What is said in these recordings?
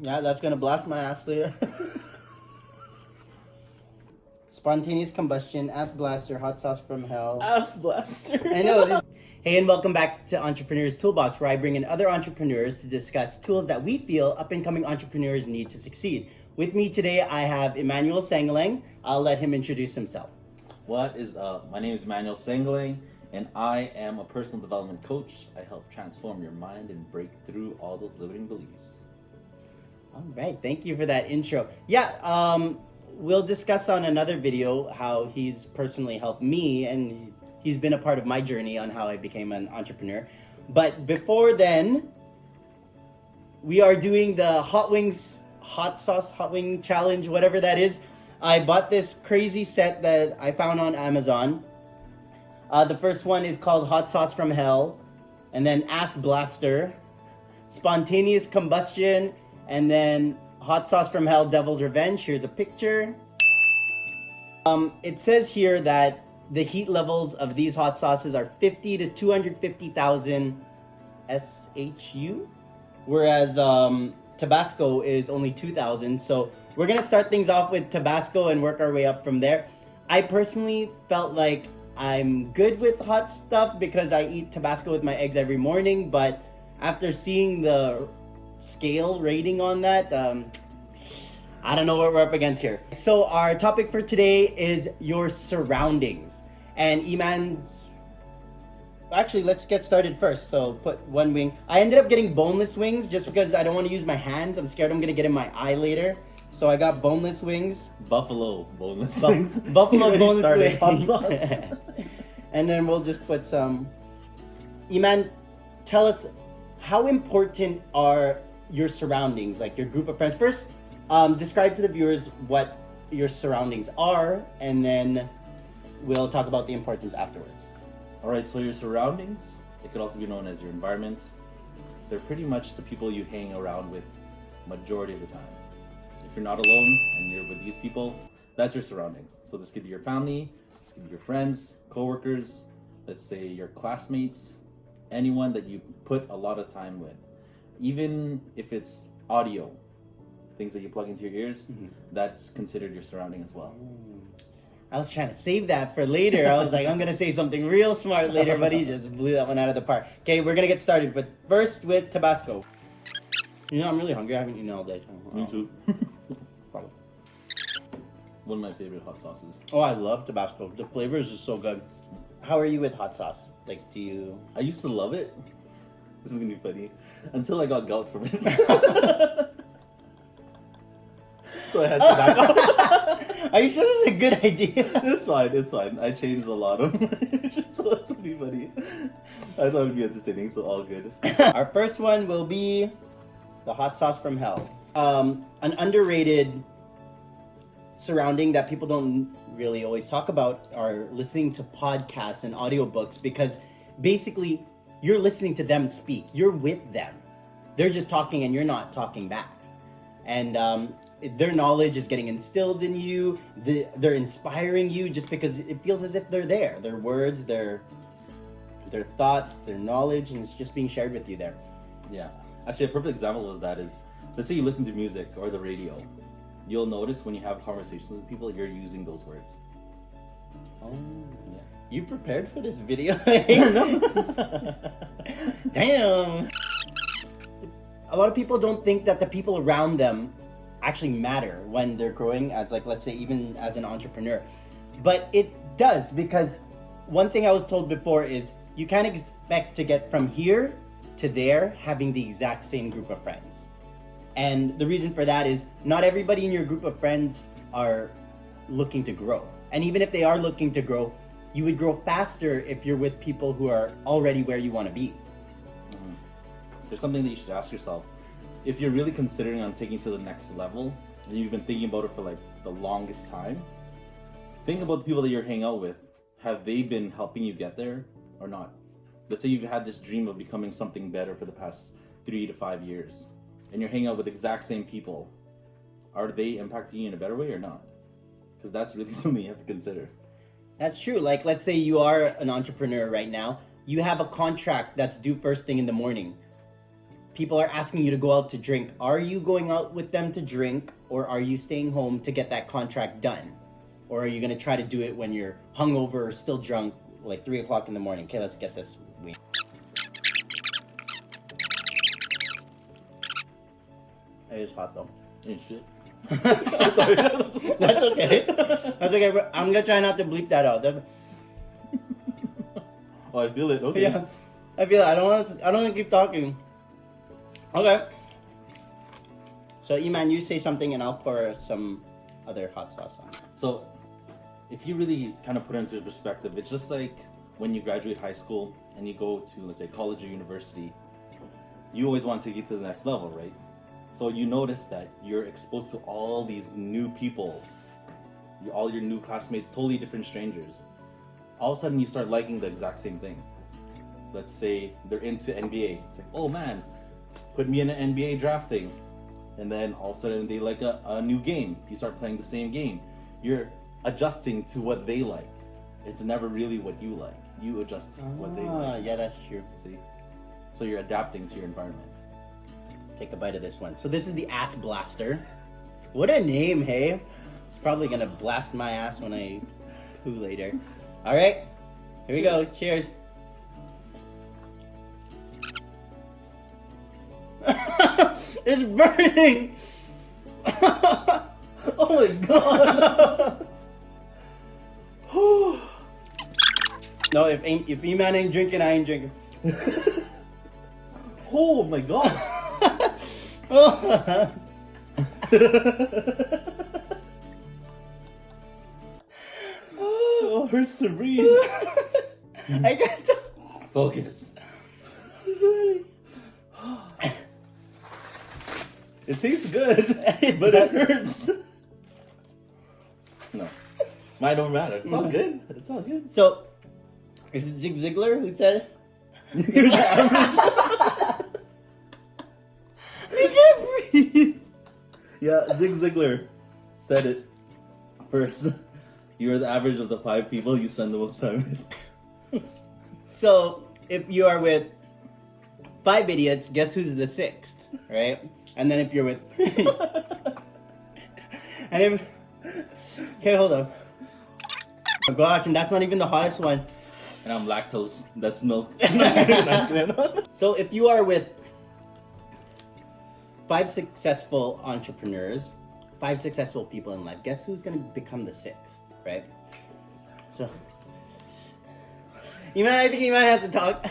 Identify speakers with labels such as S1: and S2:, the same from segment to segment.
S1: Yeah, that's gonna blast my ass later. Spontaneous combustion, ass blaster, hot sauce from hell.
S2: Ass blaster.
S1: I know. Hey, and welcome back to Entrepreneurs Toolbox, where I bring in other entrepreneurs to discuss tools that we feel up-and-coming entrepreneurs need to succeed. With me today, I have Emannuel Sangalang. I'll let him introduce himself.
S2: What is up? My name is Emannuel Sangalang, and I am a personal development coach. I help transform your mind and break through all those limiting beliefs.
S1: All right, thank you for that intro. We'll discuss on another video how he's personally helped me, and he's been a part of my journey on how I became an entrepreneur. But before then, we are doing the hot wing challenge, whatever that is. I bought this crazy set that I found on Amazon. The first one is called Hot Sauce from Hell, and then Ass Blaster, Spontaneous Combustion, and then Hot Sauce from Hell, Devil's Revenge. Here's a picture. It says here that the heat levels of these hot sauces are 50 to 250,000 SHU, whereas Tabasco is only 2,000. So we're gonna start things off with Tabasco and work our way up from there. I personally felt like I'm good with hot stuff because I eat Tabasco with my eggs every morning, but after seeing the scale rating on that, I don't know what we're up against here. So our topic for today is your surroundings. And actually, let's get started first. So put one wing. I ended up getting boneless wings just because I don't want to use my hands. I'm scared I'm gonna get in my eye later. So I got boneless wings.
S2: Buffalo boneless wings.
S1: Buffalo boneless wings.
S2: Hot sauce.
S1: And then we'll just put some. Eman, tell us, how important are your surroundings, like your group of friends? First, describe to the viewers what your surroundings are, and then we'll talk about the importance afterwards.
S2: All right, so your surroundings, it could also be known as your environment. They're pretty much the people you hang around with majority of the time. If you're not alone and you're with these people, that's your surroundings. So this could be your family, this could be your friends, coworkers, let's say your classmates, anyone that you put a lot of time with. Even if it's audio, things that you plug into your ears, that's considered your surrounding as well.
S1: I was trying to save that for later. I was like, I'm going to say something real smart later, but he just blew that one out of the park. Okay, we're going to get started, but first with Tabasco. You know, I'm really hungry. I haven't eaten all day.
S2: Me too. One of my favorite hot sauces.
S1: Oh, I love Tabasco. The flavor is just so good. How are you with hot sauce? Like, do you...
S2: I used to love it. This is going to be funny. Until I got gout from it. So I had to back up.
S1: Are you sure this is a good idea?
S2: It's fine. I changed a lot of them. So it's gonna be funny. I thought it would be entertaining, so all good.
S1: Our first one will be the hot sauce from hell. An underrated surrounding that people don't really always talk about are listening to podcasts and audiobooks, because basically you're listening to them speak. You're with them. They're just talking and you're not talking back. And their knowledge is getting instilled in you. They're inspiring you just because it feels as if they're there. Their words, their thoughts, their knowledge, and it's just being shared with you there.
S2: Yeah. Actually, a perfect example of that is, let's say you listen to music or the radio. You'll notice when you have conversations with people, you're using those words.
S1: Oh, yeah. You prepared for this video? Damn. A lot of people don't think that the people around them actually matter when they're growing as, like, let's say, even as an entrepreneur. But it does, because one thing I was told before is you can't expect to get from here to there having the exact same group of friends. And the reason for that is not everybody in your group of friends are looking to grow. And even if they are looking to grow, you would grow faster if you're with people who are already where you want to be.
S2: There's something that you should ask yourself. If you're really considering on taking to the next level, and you've been thinking about it for like the longest time, think about the people that you're hanging out with. Have they been helping you get there or not? Let's say you've had this dream of becoming something better for the past 3 to 5 years, and you're hanging out with the exact same people. Are they impacting you in a better way or not? Because that's really something you have to consider.
S1: That's true. Like, let's say you are an entrepreneur right now. You have a contract that's due first thing in the morning. people are asking you to go out to drink. Are you going out with them to drink, or are you staying home to get that contract done? Or are you gonna try to do it when you're hungover or still drunk, like 3 o'clock in the morning? Okay, let's get this. It is hot though.
S2: Ain't shit.
S1: Sorry. That's okay. That's okay. But I'm gonna try not to bleep that out.
S2: Oh, I feel it. Okay.
S1: Yeah, I feel it. I don't want to keep talking. Okay. So Eman, you say something and I'll pour some other hot sauce on.
S2: So, if you really kind of put it into perspective, it's just like when you graduate high school and you go to, let's say, college or university. You always want to get to the next level, right? So you notice that you're exposed to all these new people, all your new classmates, totally different strangers. All of a sudden you start liking the exact same thing. Let's say they're into NBA. It's like, oh man, put me in an NBA draft thing. And then all of a sudden they like a new game. You start playing the same game. You're adjusting to what they like. It's never really what you like. You adjust to what they like.
S1: Yeah, that's true.
S2: See? So you're adapting to your environment.
S1: Take a bite of this one. So this is the Ass Blaster. What a name, hey? It's probably gonna blast my ass when I poo later. All right, here we go. Cheers. It's burning. Oh my god. No, if Eman ain't drinking, I ain't drinking.
S2: Oh my gosh. Oh, hurts to breathe.
S1: I can't talk.
S2: Focus. It tastes good, but it hurts. No, mine don't matter. It's all good. It's all good.
S1: So, is it Zig Ziglar who said it?
S2: You're the average.
S1: I can't breathe.
S2: Yeah, Zig Ziglar said it first. You are the average of the 5 people you spend the most time with.
S1: So, if you are with 5 idiots, guess who's the 6th, right? And then if you're with... and if... Okay, hold on. Oh my gosh, and that's not even the hottest one.
S2: And I'm lactose. That's milk.
S1: So if you are with 5 successful entrepreneurs, 5 successful people in life, guess who's going to become the 6th, right? So... I think Eman has to talk.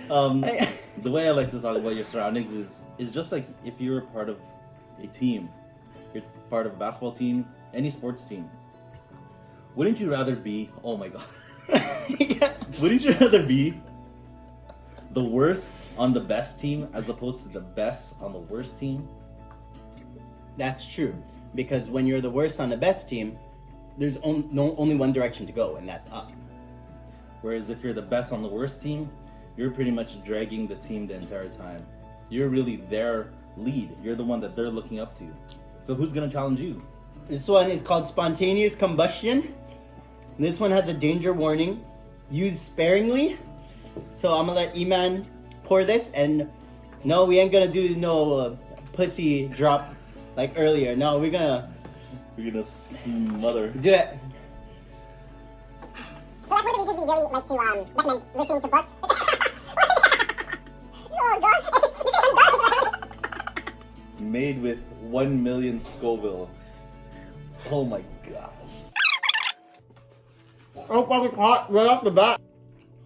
S2: The way I like to talk about your surroundings is just like if you're part of a team, you're part of a basketball team, any sports team. Wouldn't you rather be, oh my god,
S1: Yeah.
S2: wouldn't you rather be the worst on the best team as opposed to the best on the worst team?
S1: That's true. Because when you're the worst on the best team, there's only one direction to go, and that's up.
S2: Whereas if you're the best on the worst team, you're pretty much dragging the team the entire time. You're really their lead. You're the one that they're looking up to. So who's gonna challenge you?
S1: This one is called spontaneous combustion. This one has a danger warning. Use sparingly. So I'm gonna let Eman pour this, and no, we ain't gonna do no pussy drop like earlier. No, we're gonna
S2: Smother.
S1: do it.
S3: So that's one of the reasons we really like to recommend listening to books. Oh gosh.
S2: Made with 1 million Scoville. Oh my gosh.
S1: Oh, fucking hot right off the bat.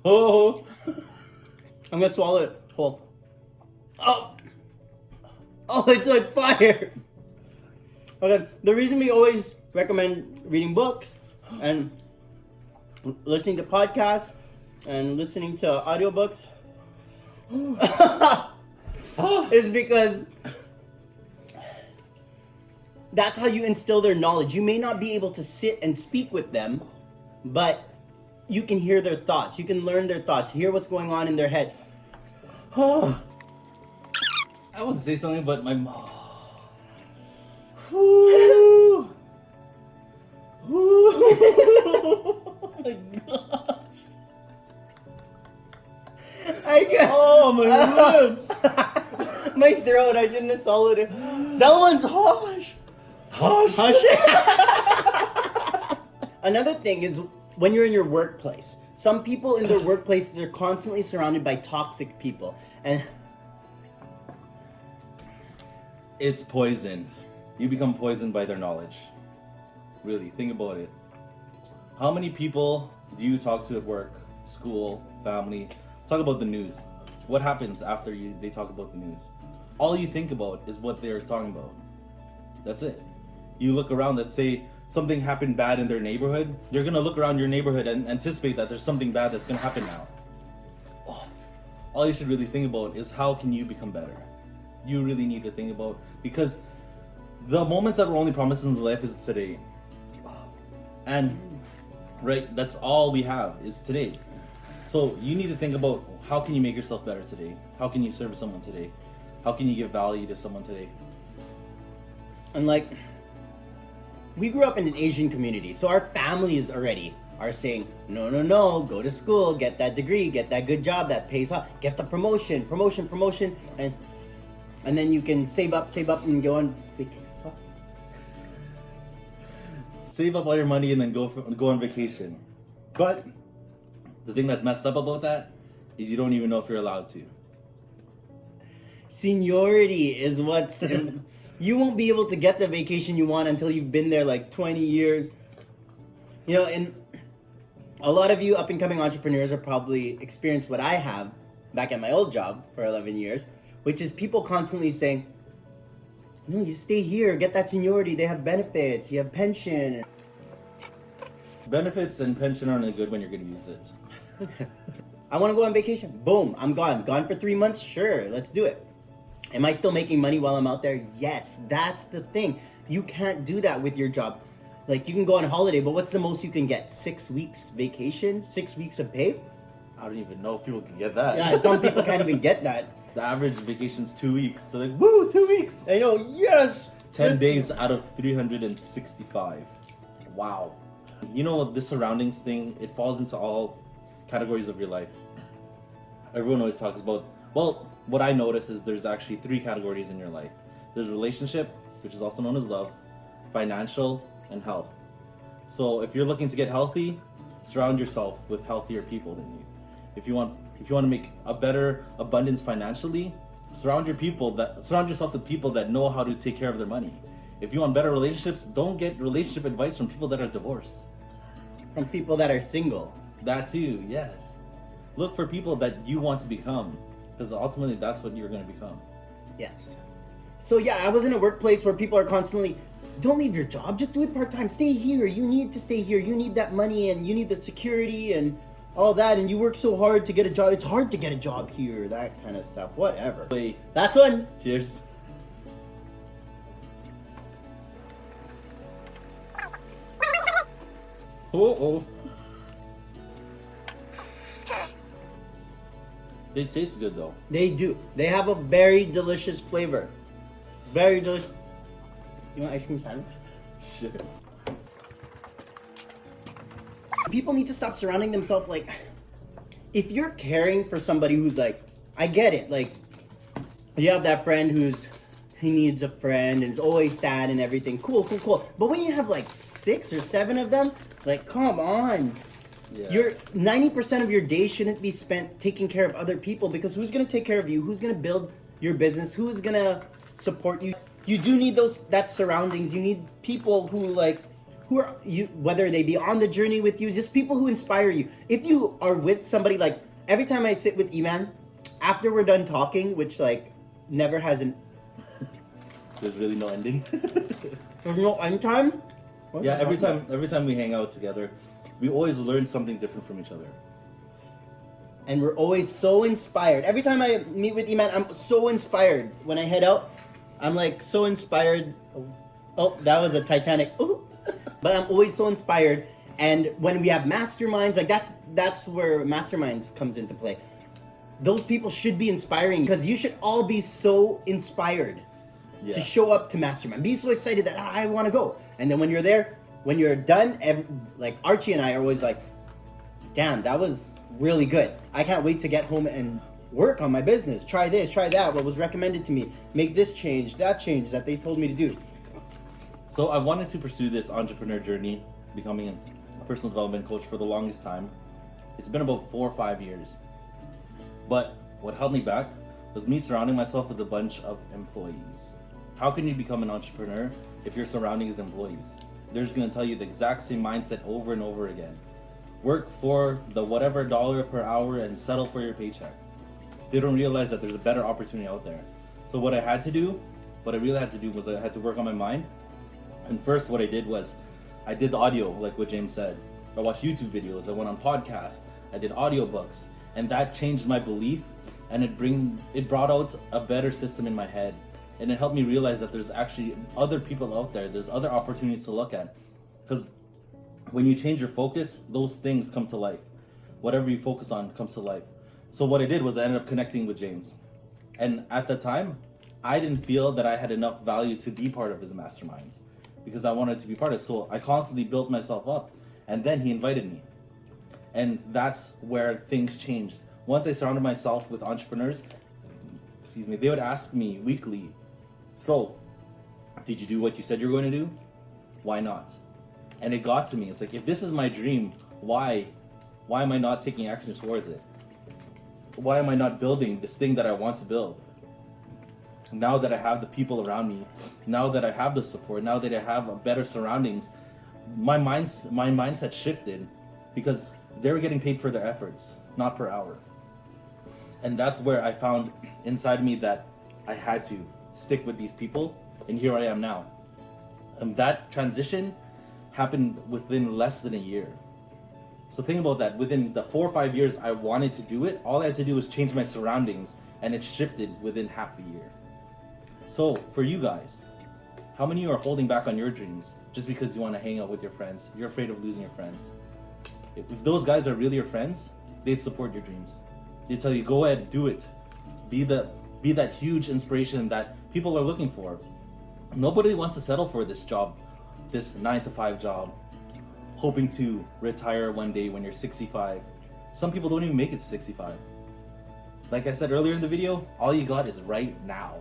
S2: Oh.
S1: I'm gonna swallow it whole. Oh, it's like fire. Okay, the reason we always recommend reading books and listening to podcasts and listening to audiobooks is because that's how you instill their knowledge. You may not be able to sit and speak with them, but you can hear their thoughts. You can learn their thoughts, hear what's going on in their head.
S2: I want to say something, but my mom. Oh my gosh.
S1: I can't.
S2: Oh, my lips.
S1: My throat, I shouldn't have swallowed it. That one's harsh.
S2: Hush.
S1: Another thing is when you're in your workplace. Some people in their workplaces are constantly surrounded by toxic people. And
S2: It's poison. You become poisoned by their knowledge. Really, think about it. How many people do you talk to at work, school, family? Talk about the news. What happens after they talk about the news? All you think about is what they're talking about. That's it. You look around, let's say something happened bad in their neighborhood. You're gonna look around your neighborhood and anticipate that there's something bad that's gonna happen now. Oh, all you should really think about is how can you become better? You really need to think about, because the moments that were only promised in life is today. And right, that's all we have is today. So you need to think about how can you make yourself better today? How can you serve someone today? How can you give value to someone today?
S1: And like, we grew up in an Asian community, so our families already are saying, no, go to school, get that degree, get that good job that pays off, get the promotion, and then you can save up and go on vacation.
S2: Save up all your money and then go on vacation. But the thing that's messed up about that is you don't even know if you're allowed to.
S1: Seniority is what's... You won't be able to get the vacation you want until you've been there like 20 years. You know, and a lot of you up-and-coming entrepreneurs are probably experienced what I have back at my old job for 11 years, which is people constantly saying, no, you stay here, get that seniority, they have benefits, you have pension.
S2: Benefits and pension aren't any good when you're going to use it.
S1: I want to go on vacation. Boom, I'm gone. Gone for 3 months? Sure, let's do it. Am I still making money while I'm out there? Yes, that's the thing. You can't do that with your job. Like, you can go on holiday, but what's the most you can get? 6 weeks vacation? 6 weeks of pay?
S2: I don't even know if people can get that.
S1: Yeah, some people can't even get that.
S2: The average vacation's 2 weeks. They're like, woo, 2 weeks.
S1: I know, yes!
S2: 10 days out of 365. Wow. You know, this surroundings thing, it falls into all categories of your life. Everyone always talks about, well, what I notice is there's actually 3 categories in your life. There's relationship, which is also known as love, financial, and health. So if you're looking to get healthy, surround yourself with healthier people than you. If you want to make a better abundance financially, surround yourself with people that know how to take care of their money. If you want better relationships, don't get relationship advice from people that are divorced.
S1: From people that are single.
S2: That too, yes. Look for people that you want to become, because ultimately that's what you're going to become.
S1: Yes. So yeah, I was in a workplace where people are constantly, don't leave your job, just do it part-time, stay here, you need to stay here, you need that money and you need the security and all that, and you work so hard to get a job, it's hard to get a job here, that kind of stuff, whatever.
S2: Wait.
S1: That's one.
S2: Cheers. Oh. They taste good though.
S1: They do. They have a very delicious flavor. Very delicious. You want ice cream sandwich?
S2: Shit.
S1: People need to stop surrounding themselves like, if you're caring for somebody who's like, I get it, like, you have that friend he needs a friend and is always sad and everything. Cool. But when you have like 6 or 7 of them, like, come on.
S2: Yeah.
S1: Your 90% of your day shouldn't be spent taking care of other people, because who's gonna take care of you? Who's gonna build your business? Who's gonna support you? You do need that surroundings. You need people who are you, whether they be on the journey with you, just people who inspire you. If you are with somebody, like every time I sit with Eman, after we're done talking, which like never has an
S2: There's really no ending.
S1: there's no end time. What
S2: Yeah,
S1: the hell?
S2: every time we hang out together, we always learn something different from each other.
S1: And we're always so inspired. Every time I meet with Eman, I'm so inspired. When I head out, I'm like so inspired. Oh, that was a Titanic. Ooh. But I'm always so inspired. And when we have masterminds, like that's where masterminds comes into play. Those people should be inspiring, because you should all be so inspired to show up to mastermind. Be so excited that I want to go. And then when you're there, when you're done, like Archie and I are always like, damn, that was really good. I can't wait to get home and work on my business. Try this, try that. What was recommended to me. Make this change, that they told me to do.
S2: So I wanted to pursue this entrepreneur journey, becoming a personal development coach for the longest time. It's been about 4 or 5 years. But what held me back was me surrounding myself with a bunch of employees. How can you become an entrepreneur if your surrounding is employees? They're just going to tell you the exact same mindset over and over again. Work for the whatever dollar per hour and settle for your paycheck. They don't realize that there's a better opportunity out there. So what I really had to do was I had to work on my mind. And first what I did was I did the audio, like what James said. I watched YouTube videos, I went on podcasts, I did audiobooks, and that changed my belief, and it brought out a better system in my head. And it helped me realize that there's actually other people out there, there's other opportunities to look at. Because when you change your focus, those things come to life. Whatever you focus on comes to life. So what I did was I ended up connecting with James. And at the time, I didn't feel that I had enough value to be part of his masterminds, because I wanted to be part of it. So I constantly built myself up. And then he invited me. And that's where things changed. Once I surrounded myself with entrepreneurs, they would ask me weekly, so, did you do what you said you were going to do? Why not? And it got to me. It's like, if this is my dream, why am I not taking action towards it? Why am I not building this thing that I want to build? Now that I have the people around me, now that I have the support, now that I have better surroundings, my mindset shifted, because they were getting paid for their efforts, not per hour. And that's where I found inside me that I had to stick with these people, and here I am now. And that transition happened within less than a year. So think about that. Within the 4 or 5 years I wanted to do it, all I had to do was change my surroundings, and it shifted within half a year. So for you guys, how many of you are holding back on your dreams just because you want to hang out with your friends? You're afraid of losing your friends. If those guys are really your friends, they'd support your dreams. They'd tell you, go ahead, do it. Be that huge inspiration that people are looking for. Nobody wants to settle for this job, this 9-to-5 job, hoping to retire one day when you're 65. Some people don't even make it to 65. Like I said earlier in the video, all you got is right now.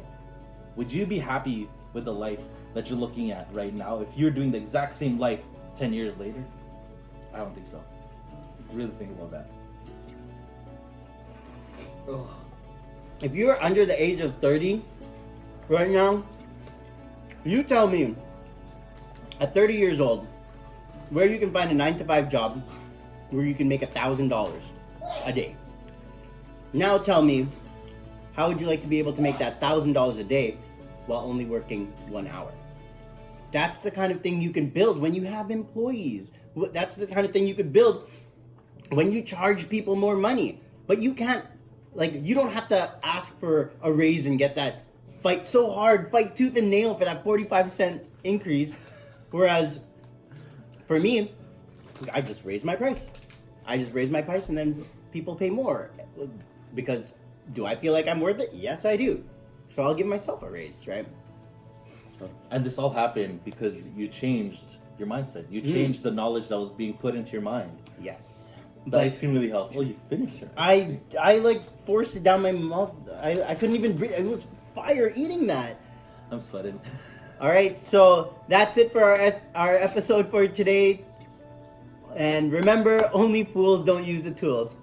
S2: Would you be happy with the life that you're looking at right now if you're doing the exact same life 10 years later? I don't think so. Really think about that.
S1: Ugh. If you're under the age of 30 right now, you tell me at 30 years old where you can find a 9-to-5 job where you can make $1,000 a day. Now tell me, how would you like to be able to make that $1,000 a day while only working 1 hour? That's the kind of thing you can build when you have employees. That's the kind of thing you could build when you charge people more money. But you can't, you don't have to ask for a raise and get that, fight so hard, fight tooth and nail for that 45-cent increase. Whereas for me, I just raise my price. And then people pay more. Because do I feel like I'm worth it? Yes, I do. So I'll give myself a raise, right?
S2: And this all happened because you changed your mindset. You changed the knowledge that was being put into your mind.
S1: Yes.
S2: The ice cream really helps. Oh, you finished it.
S1: I forced it down my mouth. I couldn't even breathe. It was fire eating that.
S2: I'm sweating.
S1: All right, so that's it for our episode for today. And remember, only fools don't use the tools.